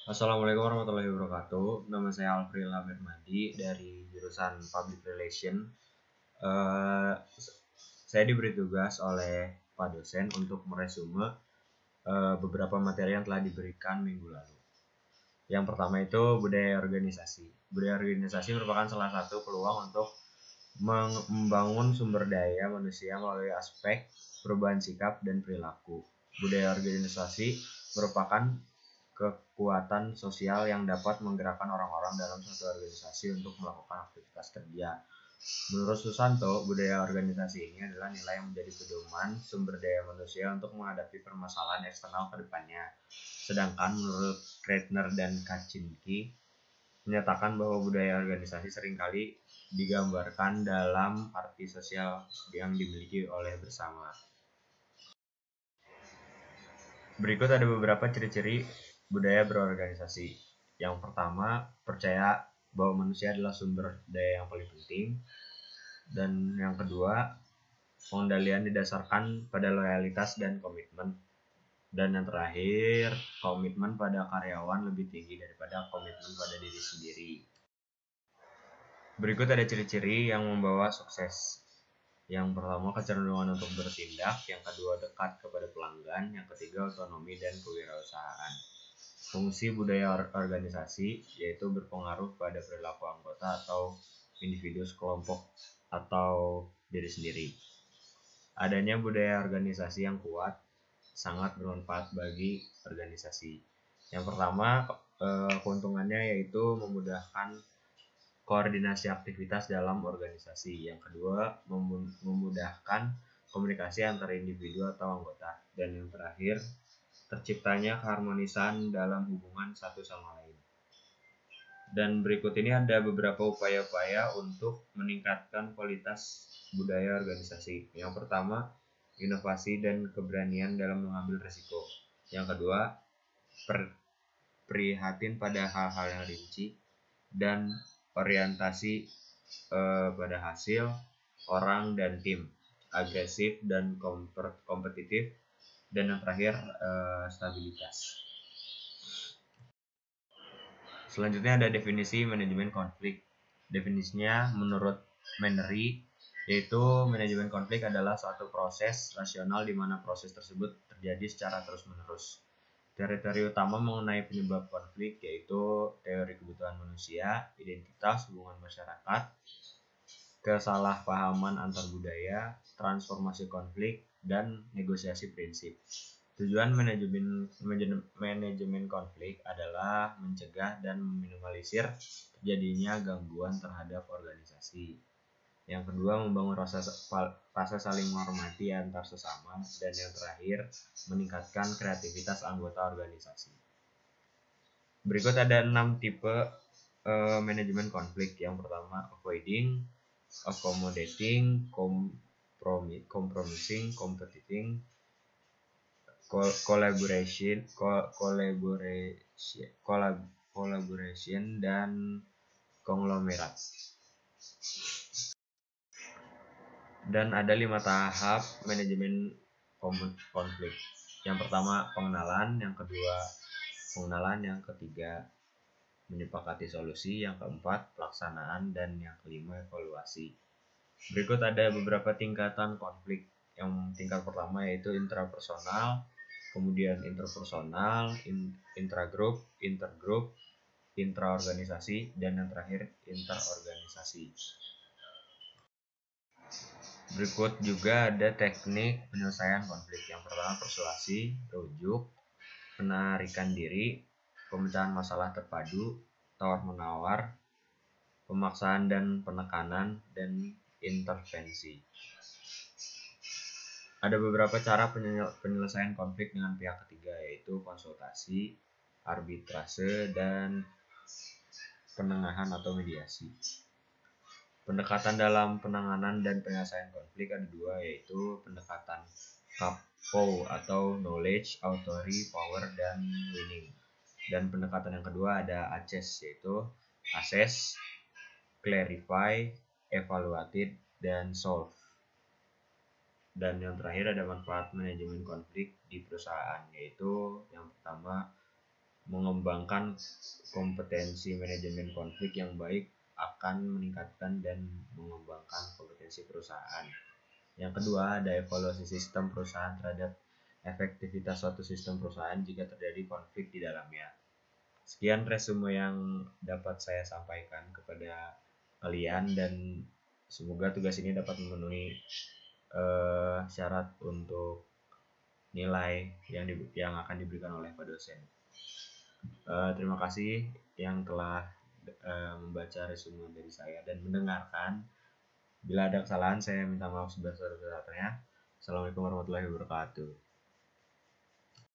Assalamualaikum warahmatullahi wabarakatuh. Nama saya Alfril Amirmadi dari jurusan Public Relation. Eh, saya diberi tugas oleh Pak dosen untuk meresume beberapa materi yang telah diberikan minggu lalu. Yang pertama itu budaya organisasi. Budaya organisasi merupakan salah satu peluang untuk membangun sumber daya manusia melalui aspek perubahan sikap dan perilaku. Budaya organisasi merupakan kekuatan sosial yang dapat menggerakkan orang-orang dalam suatu organisasi untuk melakukan aktivitas kerja. Menurut Susanto, budaya organisasi ini adalah nilai yang menjadi pedoman sumber daya manusia untuk menghadapi permasalahan eksternal ke depannya. Sedangkan menurut Kretner dan Kaczynski menyatakan bahwa budaya organisasi seringkali digambarkan dalam arti sosial yang dimiliki oleh bersama. Berikut ada beberapa ciri-ciri budaya berorganisasi. Yang pertama, percaya bahwa manusia adalah sumber daya yang paling penting. Dan yang kedua, pengendalian didasarkan pada loyalitas dan komitmen. Dan yang terakhir, komitmen pada karyawan lebih tinggi daripada komitmen pada diri sendiri. Berikut ada ciri-ciri yang membawa sukses. Yang pertama, kecenderungan untuk bertindak. Yang kedua, dekat kepada pelanggan. Yang ketiga, otonomi dan kewirausahaan. Fungsi budaya organisasi yaitu berpengaruh pada perilaku anggota atau individu sekelompok atau diri sendiri. Adanya budaya organisasi yang kuat sangat bermanfaat bagi organisasi. Yang pertama, keuntungannya yaitu memudahkan koordinasi aktivitas dalam organisasi. Yang kedua, memudahkan komunikasi antar individu atau anggota. Dan yang terakhir, terciptanya keharmonisan dalam hubungan satu sama lain. Dan berikut ini ada beberapa upaya-upaya untuk meningkatkan kualitas budaya organisasi. Yang pertama, inovasi dan keberanian dalam mengambil risiko. Yang kedua, prihatin pada hal-hal yang rinci dan orientasi pada hasil, orang dan tim, agresif dan kompetitif, dan yang terakhir stabilitas. Selanjutnya ada definisi manajemen konflik. Definisinya menurut Menery, yaitu manajemen konflik adalah suatu proses rasional di mana proses tersebut terjadi secara terus-menerus. Teori utama mengenai penyebab konflik yaitu teori kebutuhan manusia, identitas, hubungan masyarakat, kesalahpahaman antar budaya, transformasi konflik, dan negosiasi prinsip. Tujuan manajemen konflik adalah mencegah dan meminimalisir terjadinya gangguan terhadap organisasi. Yang kedua, membangun rasa saling menghormati antar sesama. Dan yang terakhir, meningkatkan kreativitas anggota organisasi. Berikut ada 6 tipe manajemen konflik. Yang pertama, avoiding, accommodating, compromising, competing, collaboration, dan konglomerat. Dan ada 5 tahap manajemen konflik. Yang pertama, pengenalan. Yang kedua, pengenalan. Yang ketiga, menyepakati solusi. Yang keempat, pelaksanaan. Dan yang kelima, evaluasi. Berikut ada beberapa tingkatan konflik. Yang tingkat pertama yaitu intrapersonal, kemudian interpersonal, intragroup, intergroup, intraorganisasi, dan yang terakhir interorganisasi. Berikut juga ada teknik penyelesaian konflik. Yang pertama, persuasi, rujuk, penarikan diri, pemecahan masalah terpadu, tawar-menawar, pemaksaan dan penekanan, dan intervensi. Ada beberapa cara penyelesaian konflik dengan pihak ketiga, yaitu konsultasi, arbitrase, dan penengahan atau mediasi. Pendekatan dalam penanganan dan penyelesaian konflik ada dua, yaitu pendekatan KAPO atau Knowledge, Authority, Power, dan Winning. Dan pendekatan yang kedua ada ACES, yaitu Assess, Clarify, Evaluate, dan Solve. Dan yang terakhir ada manfaat manajemen konflik di perusahaan, yaitu yang pertama, mengembangkan kompetensi manajemen konflik yang baik akan meningkatkan dan mengembangkan kompetensi perusahaan. Yang kedua, ada evaluasi sistem perusahaan terhadap efektivitas suatu sistem perusahaan jika terjadi konflik di dalamnya. Sekian resume yang dapat saya sampaikan kepada kalian, dan semoga tugas ini dapat memenuhi syarat untuk nilai yang akan diberikan oleh Pak dosen. Terima kasih yang telah membaca resume dari saya dan mendengarkan. Bila ada kesalahan, saya minta maaf sebesar-besarnya. Assalamualaikum warahmatullahi wabarakatuh.